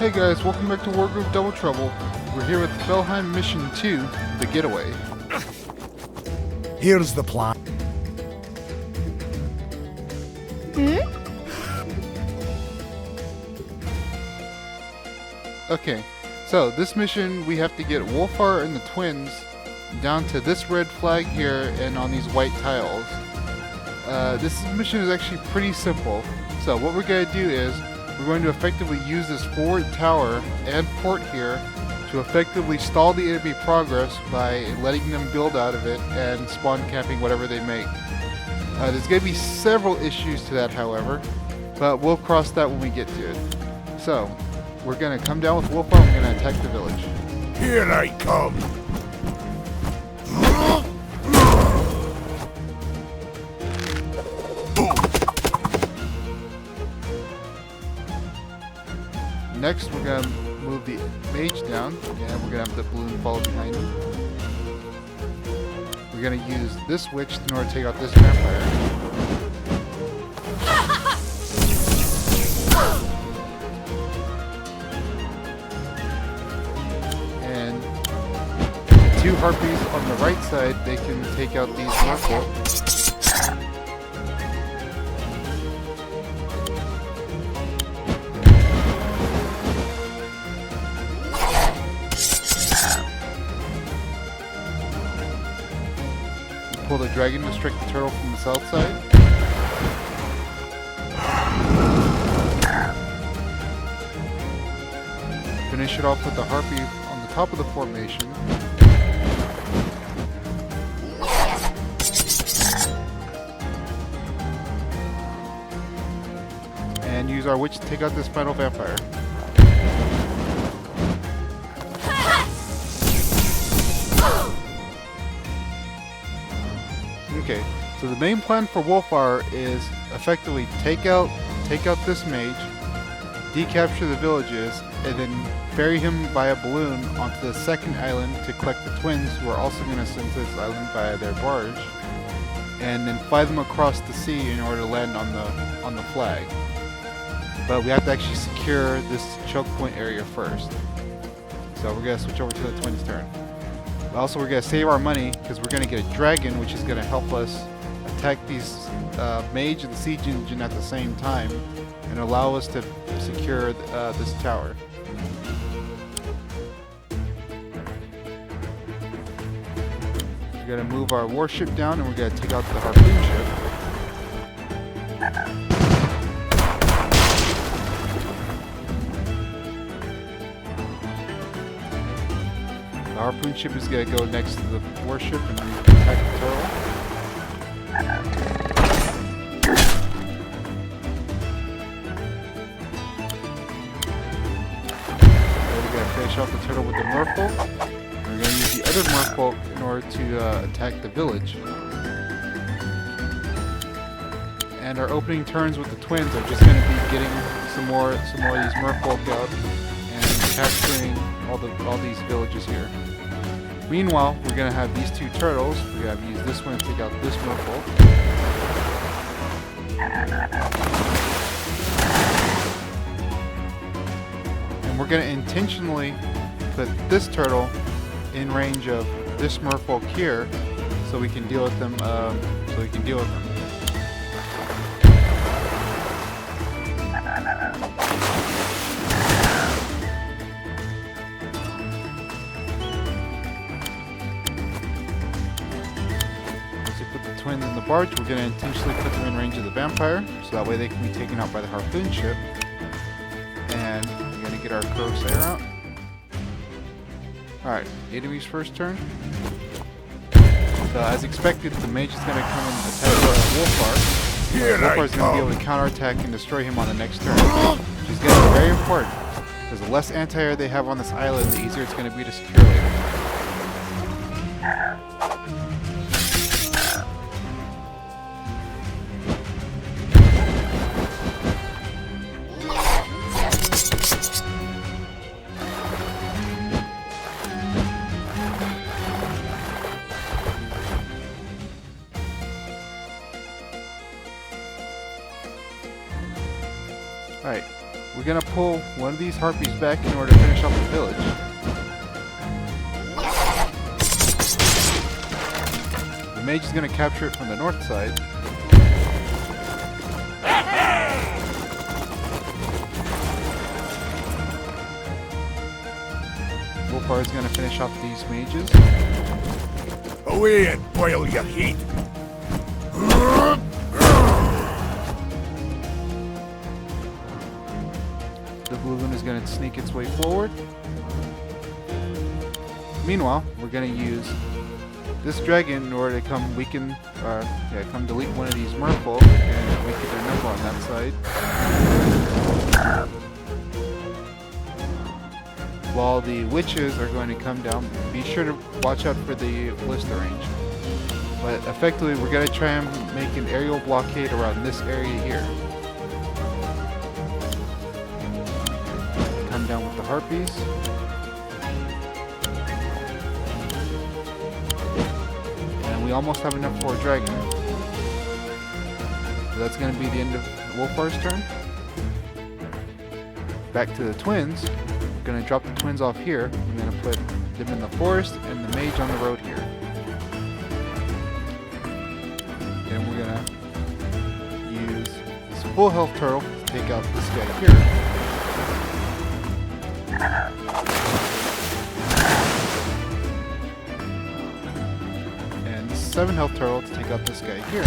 Hey guys, welcome back to Wargroove Double Trouble. We're here with Felheim Mission 2, The Getaway. Here's the plan. Okay, so this mission we have to get Wolfar and the twins down to this red flag here and on these white tiles. This mission is actually pretty simple. So what we're going to do is we're going to effectively use this forward tower and port here to effectively stall the enemy progress by letting them build out of it and spawn camping whatever they make. There's going to be several issues to that, however, but we'll cross that when we get to it. So we're going to come down with Wolfar and we're going to attack the village. Here I come. Next, we're going to move the mage down, and we're going to have the balloon follow behind him. We're going to use this witch in order to take out this vampire. And the two harpies on the right side, they can take out these merfolk. Pull the dragon to strike the turtle from the south side. Finish it off with the harpy on the top of the formation. And use our witch to take out this final vampire. Okay, so the main plan for Wolfar is effectively take out this mage, decapture the villages, and then ferry him via balloon onto the second island to collect the twins, who are also going to send to this island via their barge, and then fly them across the sea in order to land on the flag. But we have to actually secure this choke point area first. So we're going to switch over to the twins' turn. Also, we're going to save our money because we're going to get a dragon, which is going to help us attack these mage and the siege engine at the same time and allow us to secure this tower. We're going to move our warship down and we're going to take out the harpoon ship. The harpoon ship is going to go next to the warship and attack the turtle. We're going to finish off the turtle with the merfolk. We're going to use the other merfolk in order to attack the village. And our opening turns with the twins are just going to be getting some more of these merfolk out and capturing all these villages here. Meanwhile, we're going to have these two turtles. We're going to use this one to take out this merfolk. And we're going to intentionally put this turtle in range of this merfolk here, so we can deal with them. Twins in the barge, we're going to intentionally put them in range of the vampire, so that way they can be taken out by the harpoon ship. And we're going to get our corsair out. Alright, enemy's first turn. So as expected, the mage is going to come and attack Wolfar. Wolfar is going to be able to counterattack and destroy him on the next turn, which is going to be very important, because the less anti-air they have on this island, the easier it's going to be to secure later. Alright, we're gonna pull one of these harpies back in order to finish off the village. The mage is gonna capture it from the north side. Wolfar is gonna finish off these mages. Away and boil your heat. The balloon is going to sneak its way forward. Meanwhile, we're going to use this dragon in order to come come delete one of these merfolk and weaken their number on that side. While the witches are going to come down, be sure to watch out for the ballista range. But effectively, we're going to try and make an aerial blockade around this area here. Come down with the harpies. And we almost have enough for a dragon. So that's going to be the end of Wolfar's turn. Back to the twins. We're going to drop the twins off here. I'm going to put them in the forest and the mage on the road here. And we're going to use this full health turtle to take out this guy here. And 7 health turtle to take out this guy here.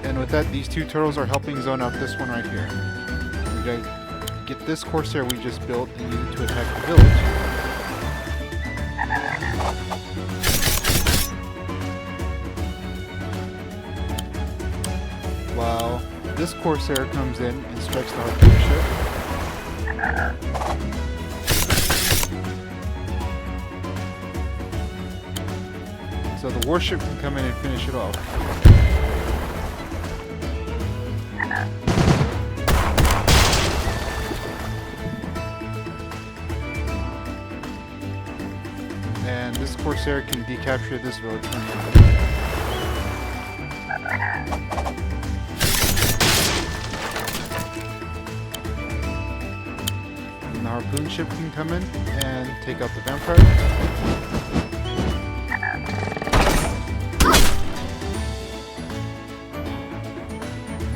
And with that, these 2 turtles are helping zone out this one right here. We're going to get this Corsair we just built and use it to attack the village. While this Corsair comes in and strikes the harpoon ship. So the warship can come in and finish it off. And this Corsair can decapture this village from here. And the harpoon ship can come in and take out the vampire.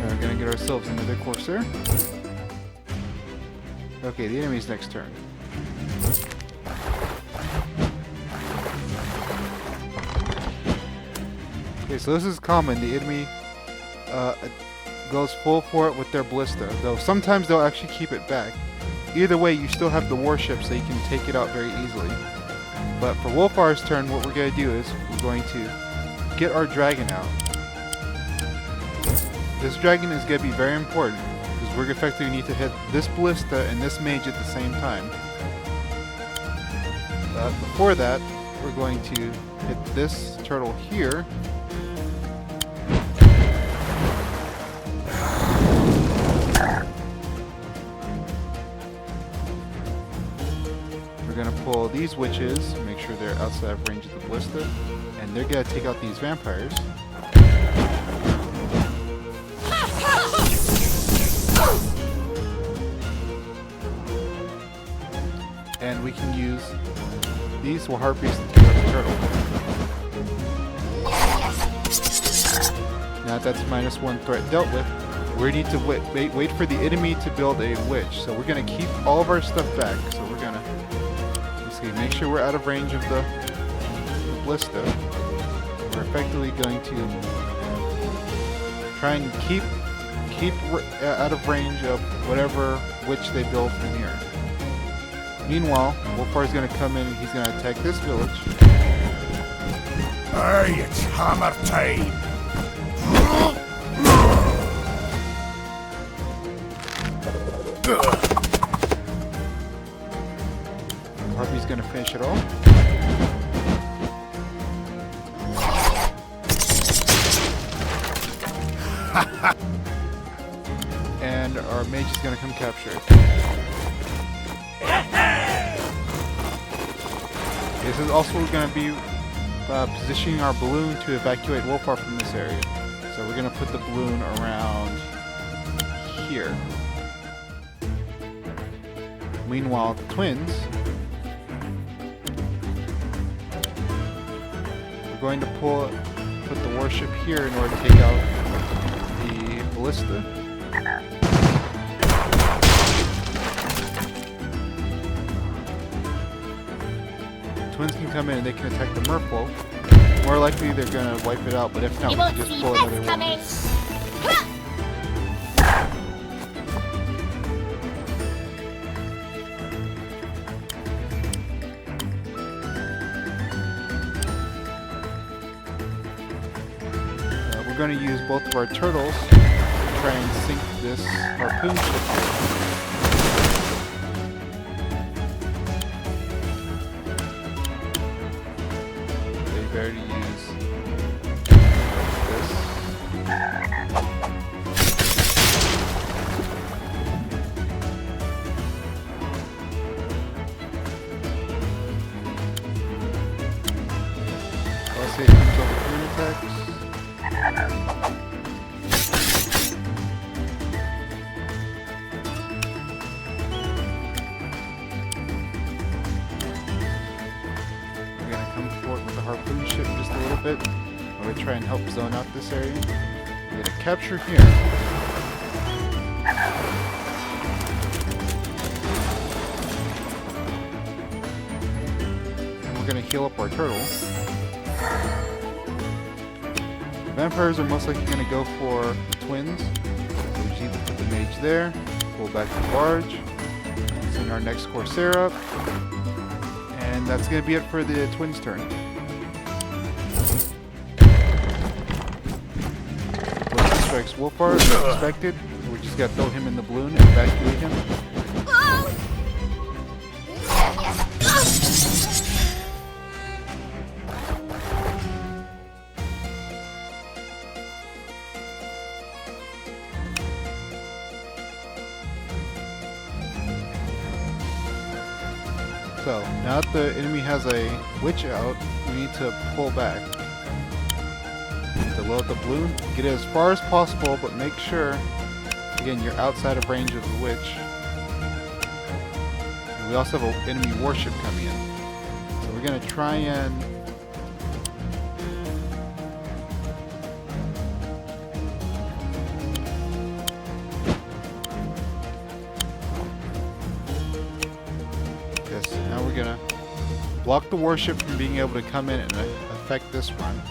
We're gonna get ourselves another Corsair. Okay, the enemy's next turn. Okay, so this is common. The enemy goes full for it with their ballista, though sometimes they'll actually keep it back. Either way, you still have the warship, so you can take it out very easily. But for Wolfar's turn, what we're going to do is we're going to get our dragon out. This dragon is going to be very important, because we're effectively need to hit this ballista and this mage at the same time. Before that, we're going to hit this turtle here. We're going to pull these witches, make sure they're outside of range of the ballista, and they're going to take out these vampires. And we can use these harpies to take out the turtle. Now that's -1 threat dealt with. We need to wait for the enemy to build a witch. So we're going to keep all of our stuff back. So we're going to make sure we're out of range of the ballista. We're effectively going to try and keep out of range of whatever witch they build from here. Meanwhile, Wolfar is going to come in and he's going to attack this village. Aye, it's hammer time. Harpy's going to finish it off. And our mage is going to come capture it. This is also going to be positioning our balloon to evacuate Wolfar from this area. So we're going to put the balloon around here. Meanwhile, the twins, we're going to put the warship here in order to take out the ballista. Twins can come in and they can attack the merfolk. More likely they're gonna wipe it out, but if not, we can just pull another one. We're gonna use both of our turtles to try and sink this harpoon ship here. Better to use this. Let's say it comes over twin attacks. Harpoon ship just a little bit. I'm going to try and help zone out this area. We're going to capture here. And we're going to heal up our turtle. The vampires are most likely going to go for the twins. So we just need to put the mage there. Pull back the barge. Send our next Corsair up. And that's going to be it for the twins' turn. Strikes Wolfar as expected. We just gotta throw him in the balloon and evacuate him. So, now that the enemy has a witch out, we need to pull back. To load the balloon, get it as far as possible, but make sure, again, you're outside of range of the witch. And we also have an enemy warship coming in. So we're going to try and yes, now we're going to block the warship from being able to come in and affect this run.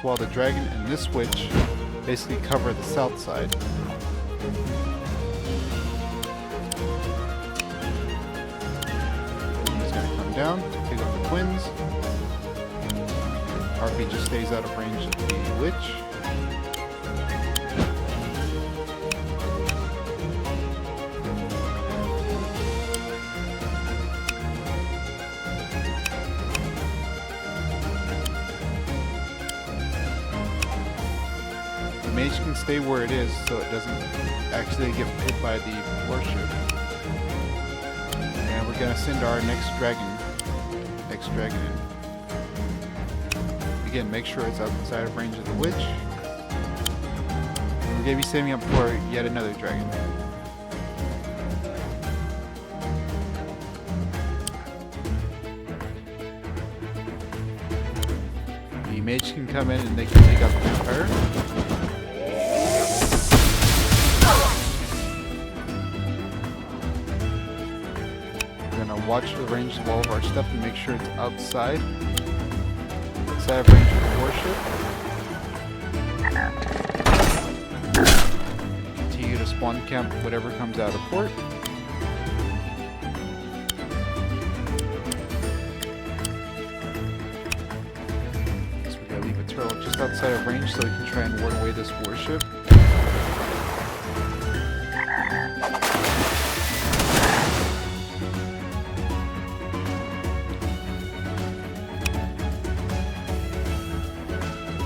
While the dragon and this witch basically cover the south side. He's gonna come down, pick up the twins. Harpy just stays out of range of the witch. Mage can stay where it is so it doesn't actually get hit by the warship. And we're gonna send our next dragon in. Again, make sure it's outside of range of the witch. And we're gonna be saving up for yet another dragon. The mage can come in and they can take out the vampire. Watch the range of all of our stuff and make sure it's outside of range of the warship. Continue to spawn camp whatever comes out of port. So we're gonna leave a turtle just outside of range so we can try and ward away this warship.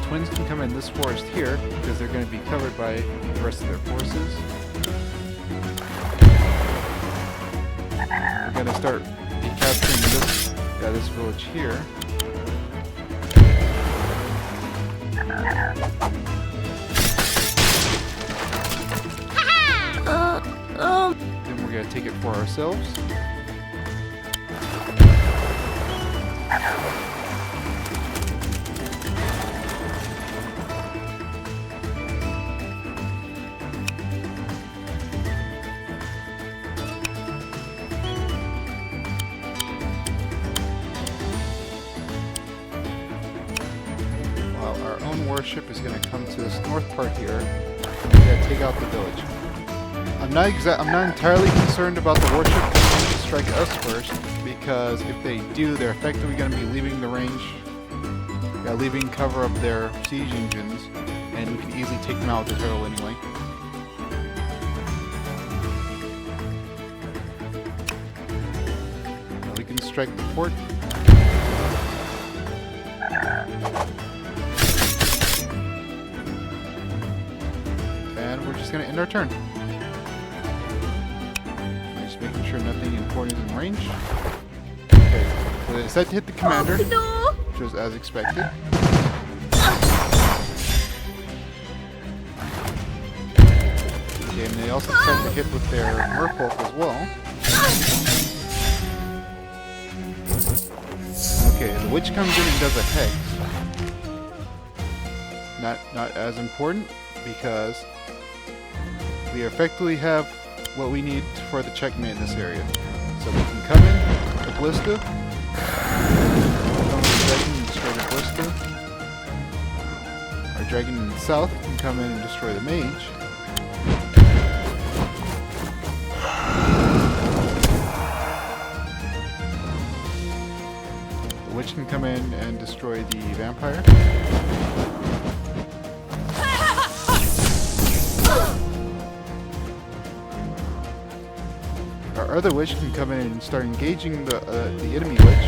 Twins come in this forest here because they're going to be covered by the rest of their forces. gonna start decapturing this village here. Then we're gonna take it for ourselves. Our own warship is going to come to this north part here and we're going to take out the village. I'm not entirely concerned about the warship coming to strike us first, because if they do, they're effectively going to be leaving the range, leaving cover of their siege engines, and we can easily take them out with the turtle anyway. Now we can strike the port. And we're just going to end our turn. Just making sure nothing important is in range. Okay, so they decided to hit the commander, which was as expected. Okay, and they also decided to hit with their merfolk as well. Okay, the witch comes in and does a hex. Not as important, because we effectively have what we need for the checkmate in this area. So we can come in, the ballista, come with the dragon and destroy the ballista. Our dragon in the south can come in and destroy the mage. The witch can come in and destroy the vampire. Our other witch can come in and start engaging the enemy witch.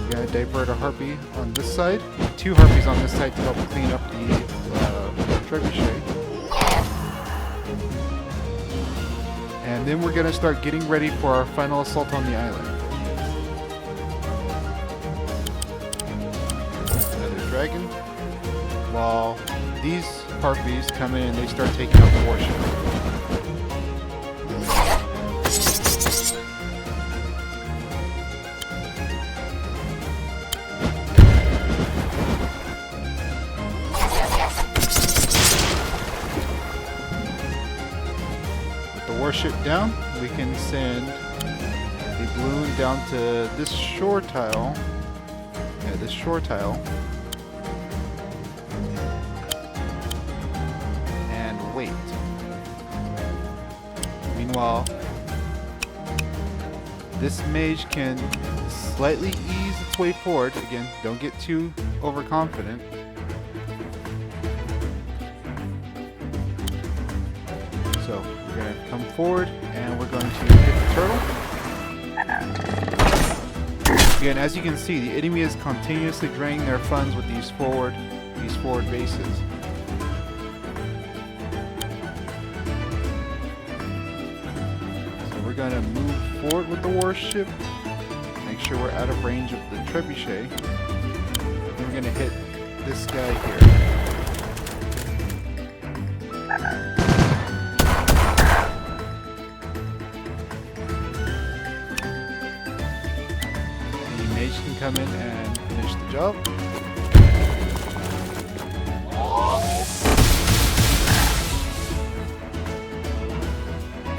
We're gonna divert a harpy on this side, 2 harpies on this side to help clean up the trebuchet. And then we're gonna start getting ready for our final assault on the island. Dragon, while these harpies come in and they start taking out the warship. With the warship down, we can send the balloon down to this shore tile. Yeah, this shore tile. Wait. Meanwhile, this mage can slightly ease its way forward. Again, don't get too overconfident. So we're going to come forward and we're going to hit the turtle. Again, as you can see, the enemy is continuously draining their funds with these forward bases. We're going to move forward with the warship, make sure we're out of range of the trebuchet, and we're going to hit this guy here. The mage can come in and finish the job.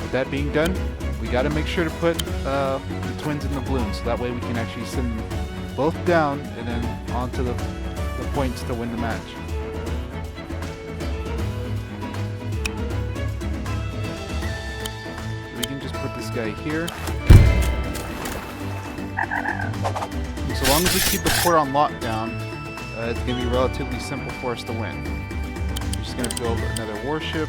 With that being done, we got to make sure to put the twins in the balloon, so that way we can actually send them both down and then onto the points to win the match. We can just put this guy here. And so long as we keep the port on lockdown, it's going to be relatively simple for us to win. We're just going to build another warship.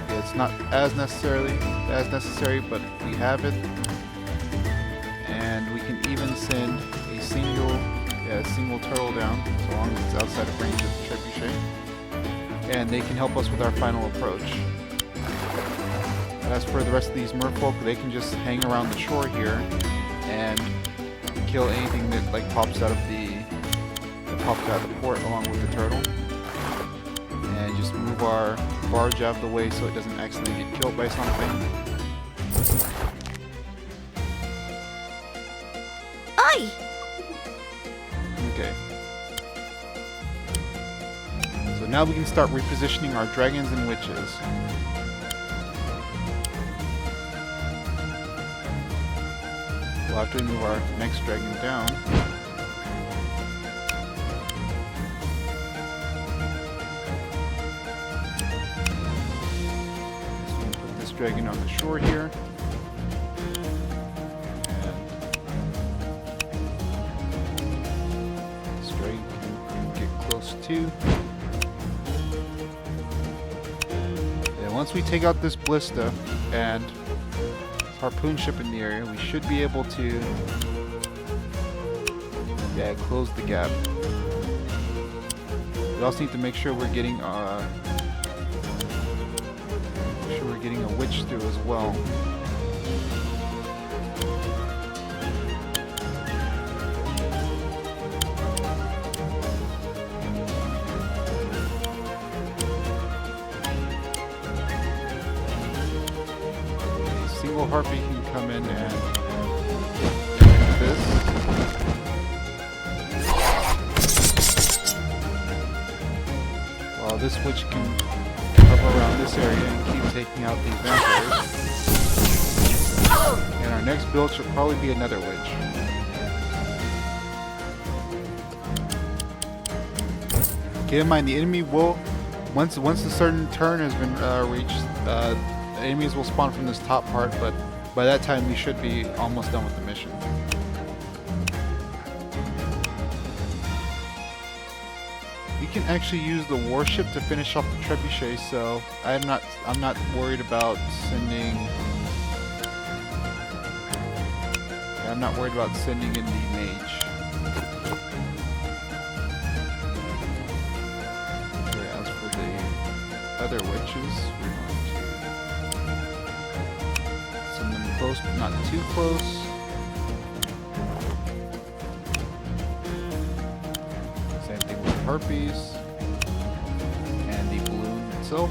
It's not as necessary, but we have it, and we can even send a single a single turtle down, so long as it's outside of range of the trebuchet. And they can help us with our final approach. As for the rest of these merfolk, they can just hang around the shore here and kill anything that like pops out of the port along with the turtle. And just move our barge out of the way so it doesn't accidentally get killed by something. Oi! Okay. So now we can start repositioning our dragons and witches. We'll have to move our next dragon down. So we'll put this dragon on the shore here. Too. And once we take out this ballista and harpoon ship in the area, we should be able to close the gap. We also need to make sure we're getting a witch through as well. Harpy can come in and this. While this witch can hover around this area and keep taking out these vampires. And our next build should probably be another witch. Keep in mind the enemy will, once a certain turn has been reached, enemies will spawn from this top part, but by that time we should be almost done with the mission. We can actually use the warship to finish off the trebuchet, so I'm not worried about sending. I'm not worried about sending in the mage. Okay, as for the other witches, we're going to send them close, but not too close. Same thing with the harpies and the balloon itself.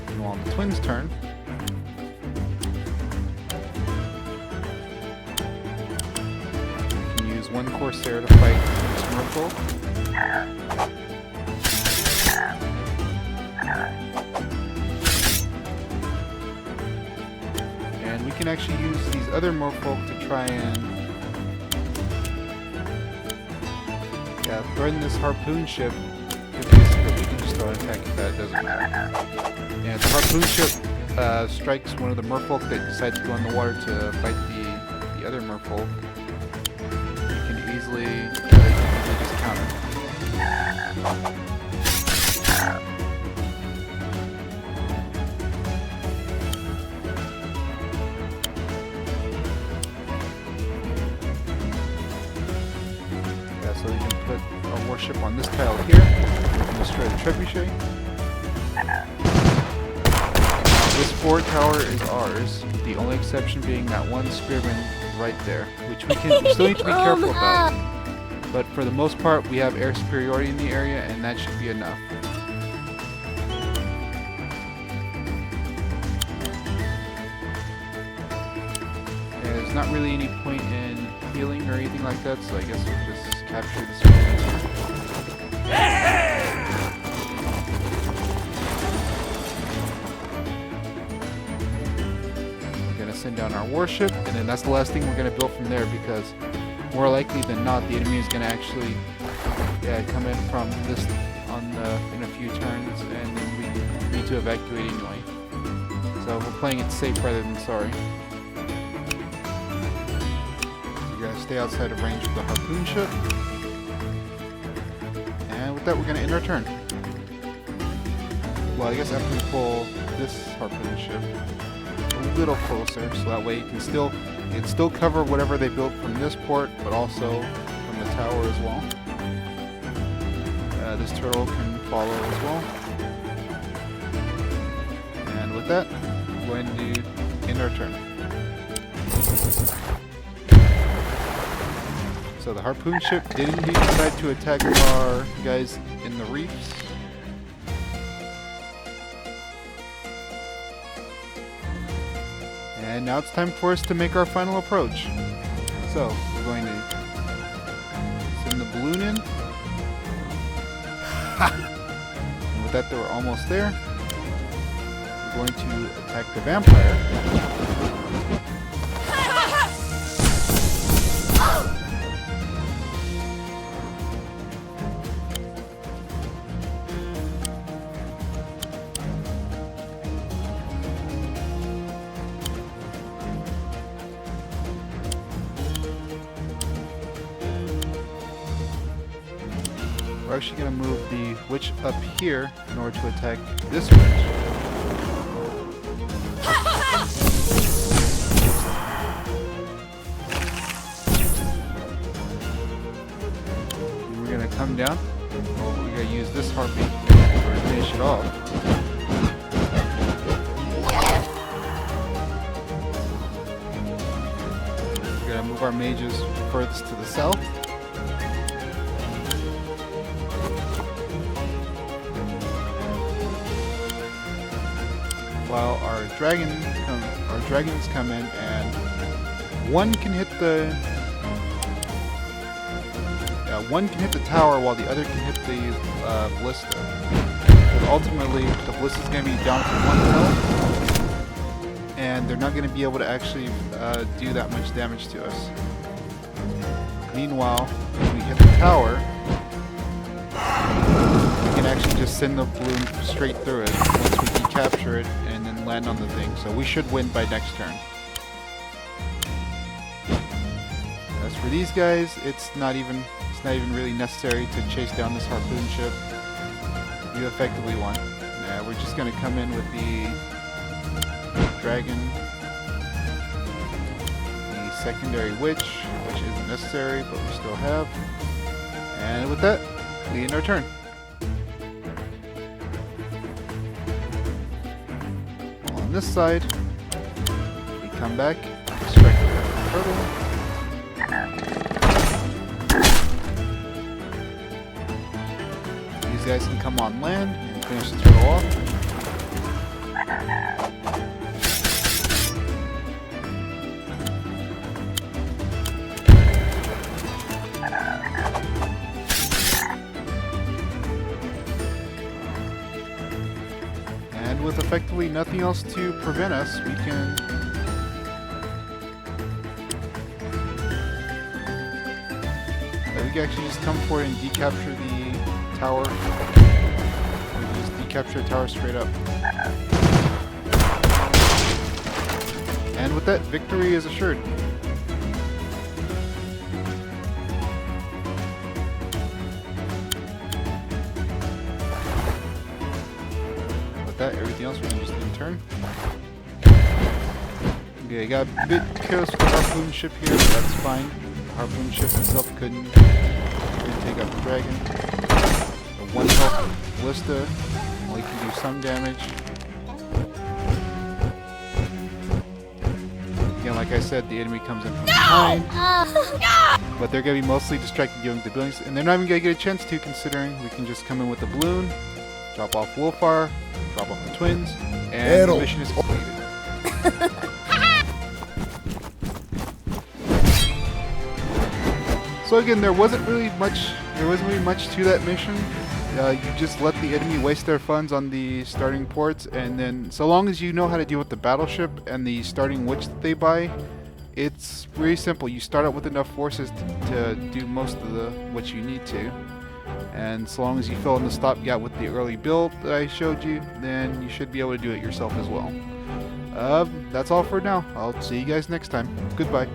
And on the twins' turn, we can use one Corsair to fight this Merfolk. And we can actually use these other Merfolk to try and threaten this harpoon ship. But we can just throw an attack if that doesn't matter. And if the harpoon ship strikes one of the Merfolk that decides to go in the water to fight the other Merfolk, we can easily just counter. So we can put our warship on this tile here and destroy the trebuchet. This forward tower is ours, the only exception being that one spearman right there, which we still need to be careful about. But for the most part, we have air superiority in the area, and that should be enough. And there's not really any point in healing or anything like that, so I guess we'll just capture this one. We're gonna send down our warship, and then that's the last thing we're gonna build from there, because more likely than not, the enemy is gonna actually come in from this in a few turns, and then we need to evacuate anyway. So we're playing it safe rather than sorry. Stay outside of range of the harpoon ship. And with that, we're going to end our turn. Well, I guess after we pull this harpoon ship, we little closer, so that way you can still cover whatever they built from this port, but also from the tower as well. This turtle can follow as well. And with that, I'm going to end our turn. So the harpoon ship did indeed decide to attack our guys in the reefs. And now it's time for us to make our final approach. So we're going to send the balloon in. And with that, they were almost there. We're going to attack the vampire. We're actually going to move the witch up here in order to attack this witch. And we're going to come down. Well, we're going to use this harpoon to finish it off. We're going to move our mages furthest to the south. While our dragons come in, and one can hit the tower while the other can hit the ballista. But ultimately, the ballista is going to be down to 1 health, and they're not going to be able to actually do that much damage to us. Meanwhile, when we hit the tower, we can actually just send the balloon straight through it once we decapture it and then land on the thing. So we should win by next turn. As for these guys, it's not even really necessary to chase down this harpoon ship. You effectively won. We're just going to come in with the dragon, the secondary witch, which isn't necessary, but we still have. And with that, we end our turn. On this side, we come back, strike the turtle. These guys can come on land and finish the turtle off. And with effectively nothing else to prevent us, we can actually just come forward and decapture the tower. We just decapture the tower straight up. And with that, victory is assured. With that, everything else we can just in turn. Okay, I got a bit careless with the harpoon ship here, but that's fine. The harpoon ship itself couldn't take out the dragon. The 1 health ballista only can do some damage. Again, like I said, the enemy comes in from behind. But they're going to be mostly distracted giving the buildings, and they're not even going to get a chance to, considering we can just come in with the balloon, drop off Wolfire, drop off the twins, and the mission is completed. So again, there wasn't really much to that mission. You just let the enemy waste their funds on the starting ports, and then so long as you know how to deal with the battleship and the starting witch that they buy, it's really simple. You start out with enough forces to do most of what you need to, and so long as you fill in the stopgap with the early build that I showed you, then you should be able to do it yourself as well. That's all for now. I'll see you guys next time. Goodbye.